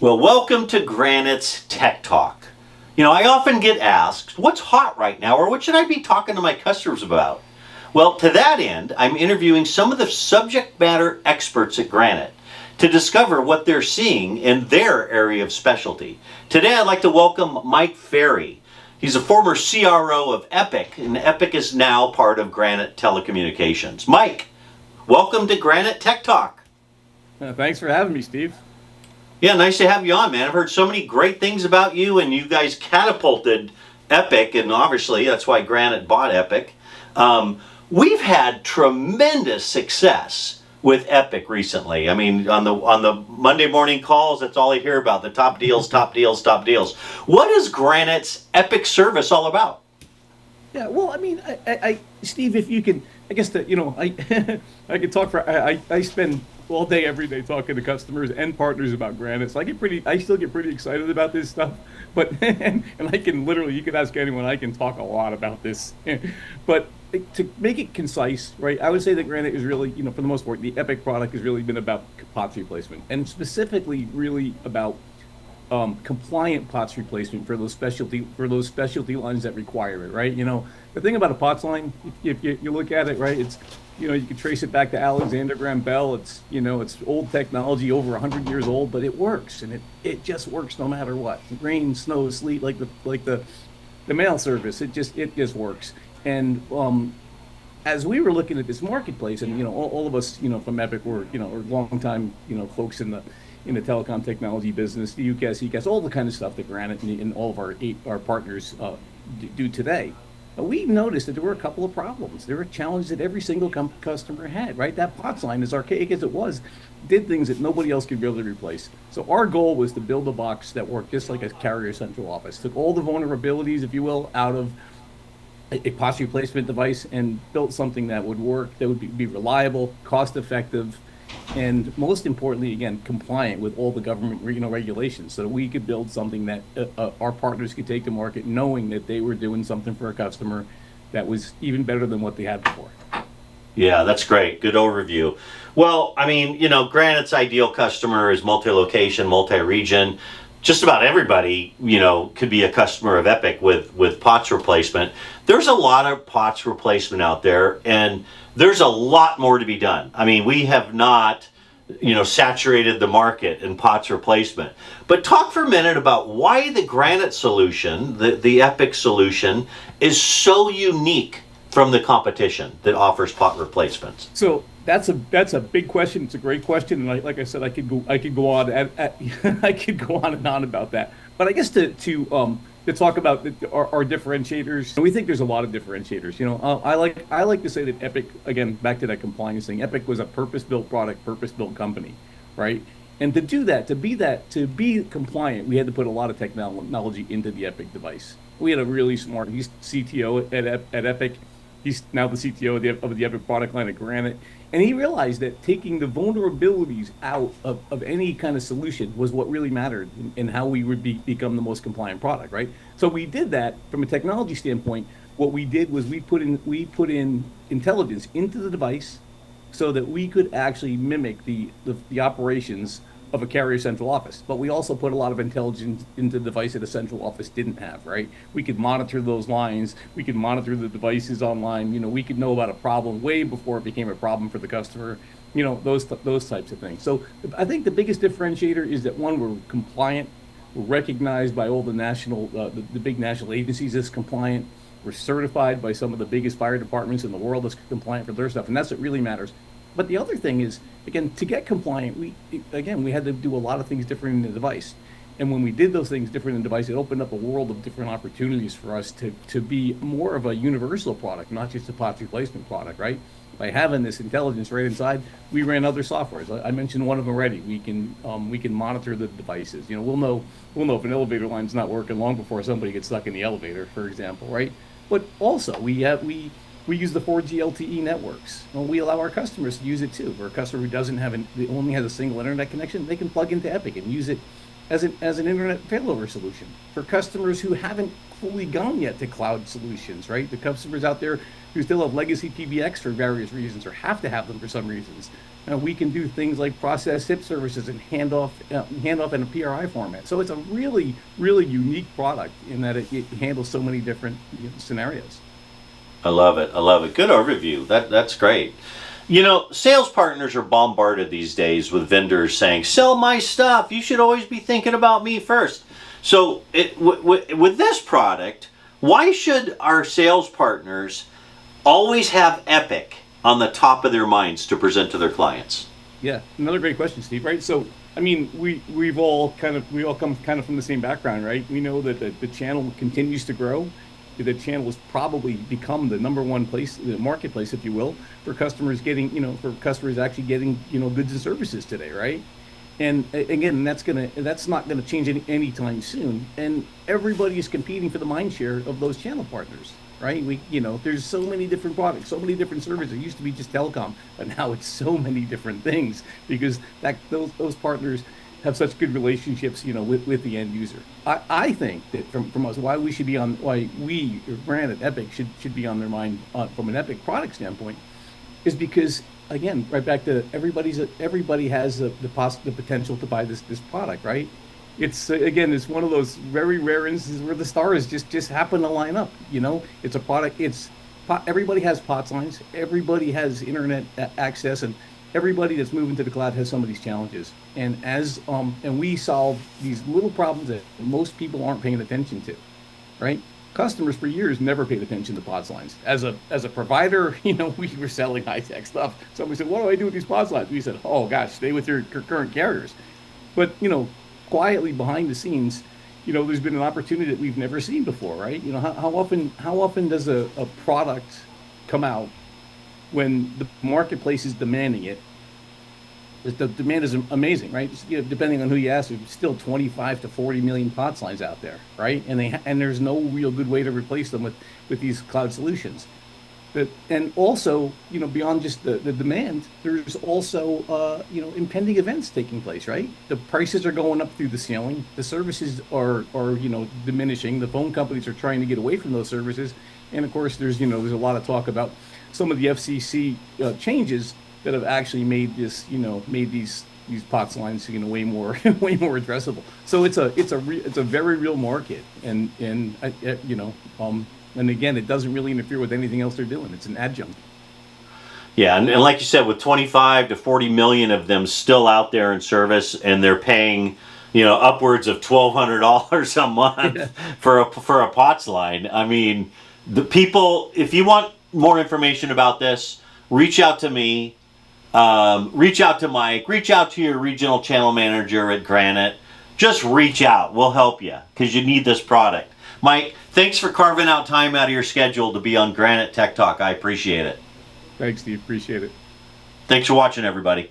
Well, welcome to Granite's Tech Talk. I often get asked, what's hot right now, or what should I be talking to my customers about? Well, to that end, I'm interviewing some of the subject matter experts at Granite to discover what they're seeing in their area of specialty. Today, I'd like to welcome Mike Ferry. He's a former CRO of EPIK, and EPIK is now part of Granite Telecommunications. Mike, welcome to Granite Tech Talk. Thanks for having me, Steve. Yeah, nice to have you on, man. I've heard so many great things about you, and you guys catapulted EPIK, and obviously that's why Granite bought EPIK. We've had tremendous success with EPIK recently. I mean, on the Monday morning calls, that's all I hear about, the top deals, top deals, top deals. What is Granite's EPIK service all about? Yeah, well, I mean, Steve, if you can, I guess that I could talk for. I spend all day, every day talking to customers and partners about Granite. So I still get pretty excited about this stuff. But and I can literally, you could ask anyone. I can talk a lot about this. But to make it concise, right? I would say that Granite is really, for the most part, the EPIK product has really been about POTS replacement, and specifically really about compliant POTS replacement for those specialty lines that require it, right? The thing about a POTS line, if you look at it, right, it's you can trace it back to Alexander Graham Bell. It's it's old technology, over 100 years old, but it works, and it just works no matter what. Rain, snow, sleet, like the mail service, it just works. And as we were looking at this marketplace, and all of us from EPIK were are long time folks in the telecom technology business, the UCAS, ECAS, all the kind of stuff that Granite and all of our partners do today. But we noticed that there were a couple of problems. There were challenges that every single customer had, right? That POTS line, as archaic as it was, did things that nobody else could really replace. So our goal was to build a box that worked just like a carrier central office. Took all the vulnerabilities, if you will, out of a POTS replacement device and built something that would work, that would be reliable, cost effective, and most importantly, again, compliant with all the government regulations, so that we could build something that our partners could take to market, knowing that they were doing something for a customer that was even better than what they had before. Yeah, that's great. Good overview. Well, I mean, Granite's ideal customer is multi-location, multi-region. Just about everybody, could be a customer of EPIK with POTS replacement. There's a lot of POTS replacement out there, and there's a lot more to be done. I mean, we have not, saturated the market in POTS replacement. But talk for a minute about why the Granite solution, the EPIK solution, is so unique from the competition that offers POTS replacements. So that's a big question. It's a great question, and like I said, I could go on I could go on and on about that. But I guess to talk about our differentiators, we think there's a lot of differentiators. I like to say that EPIK, again, back to that compliance thing. EPIK was a purpose-built product, purpose-built company, right? And to do that, to be compliant, we had to put a lot of technology into the EPIK device. We had a really smart CTO at EPIK. He's now the CTO of the EPIK product line at Granite. And he realized that taking the vulnerabilities out of any kind of solution was what really mattered in how we would become the most compliant product, right? So we did that from a technology standpoint. What we did was we put in intelligence into the device so that we could actually mimic the operations of a carrier central office. But we also put a lot of intelligence into the device that a central office didn't have, right? We could monitor those lines. We could monitor the devices online. We could know about a problem way before it became a problem for the customer. Those types of things. So I think the biggest differentiator is that, one, we're compliant. We're recognized by all the the big national agencies as compliant. We're certified by some of the biggest fire departments in the world as compliant for their stuff, and that's what really matters. But the other thing is, again, to get compliant, we had to do a lot of things different in the device. And when we did those things different in the device, it opened up a world of different opportunities for us to be more of a universal product, not just a POTS replacement product, right? By having this intelligence right inside, we ran other softwares. I mentioned one of them already. We can monitor the devices. We'll know if an elevator line's not working long before somebody gets stuck in the elevator, for example, right? But also we use the 4G LTE networks. Well, we allow our customers to use it too. For a customer who only has a single internet connection, they can plug into EPIK and use it as an internet failover solution. For customers who haven't fully gone yet to cloud solutions, right? The customers out there who still have legacy PBX for various reasons or have to have them for some reasons. We can do things like process SIP services and handoff in a PRI format. So it's a really, really unique product in that it handles so many different scenarios. I love it. I love it. Good overview. That's great. Sales partners are bombarded these days with vendors saying, "Sell my stuff. You should always be thinking about me first." So, with this product, why should our sales partners always have EPIK on the top of their minds to present to their clients? Yeah, another great question, Steve. Right. So, I mean, we all come kind of from the same background, right? We know that the channel continues to grow. The channel has probably become the number one place, the marketplace, if you will, for customers actually getting, goods and services today, right? And again, that's not gonna change anytime soon. And everybody is competing for the mind share of those channel partners, right? There's so many different products, so many different services. It used to be just telecom, but now it's so many different things because those partners have such good relationships, with the end user. I think that from us, why we, Granite, EPIK should be on their mind from an EPIK product standpoint, is because again, right back to everybody has the potential to buy this product, right? It's again, it's one of those very rare instances where the stars just happen to line up. It's a product. Everybody has POTS lines. Everybody has internet access, and everybody that's moving to the cloud has some of these challenges. And and we solve these little problems that most people aren't paying attention to, right? Customers for years never paid attention to POTS lines. As a provider, we were selling high-tech stuff. Somebody said, "What do I do with these POTS lines?" We said, "Oh gosh, stay with your current carriers." But quietly behind the scenes, there's been an opportunity that we've never seen before, right? How often does a product come out when the marketplace is demanding it? The demand is amazing, right? Depending on who you ask, there's still 25 to 40 million POTS lines out there, right? And there's no real good way to replace them with these cloud solutions. And also, beyond just the demand, there's also impending events taking place, right? The prices are going up through the ceiling. The services are diminishing. The phone companies are trying to get away from those services, and of course, there's a lot of talk about some of the FCC changes that have actually made these POTS lines way more addressable. So it's a very real market, and again, it doesn't really interfere with anything else they're doing. It's an adjunct. Yeah, and like you said, with 25 to 40 million of them still out there in service, and they're paying upwards of $1,200 a month, yeah, for a POTS line. I mean, the people, if you want more information about this, reach out to me. Reach out to Mike, reach out to your regional channel manager at Granite. Just reach out. We'll help you because you need this product. Mike, thanks for carving out time out of your schedule to be on Granite Tech Talk. I appreciate it. Thanks, Steve. Appreciate it. Thanks for watching, everybody.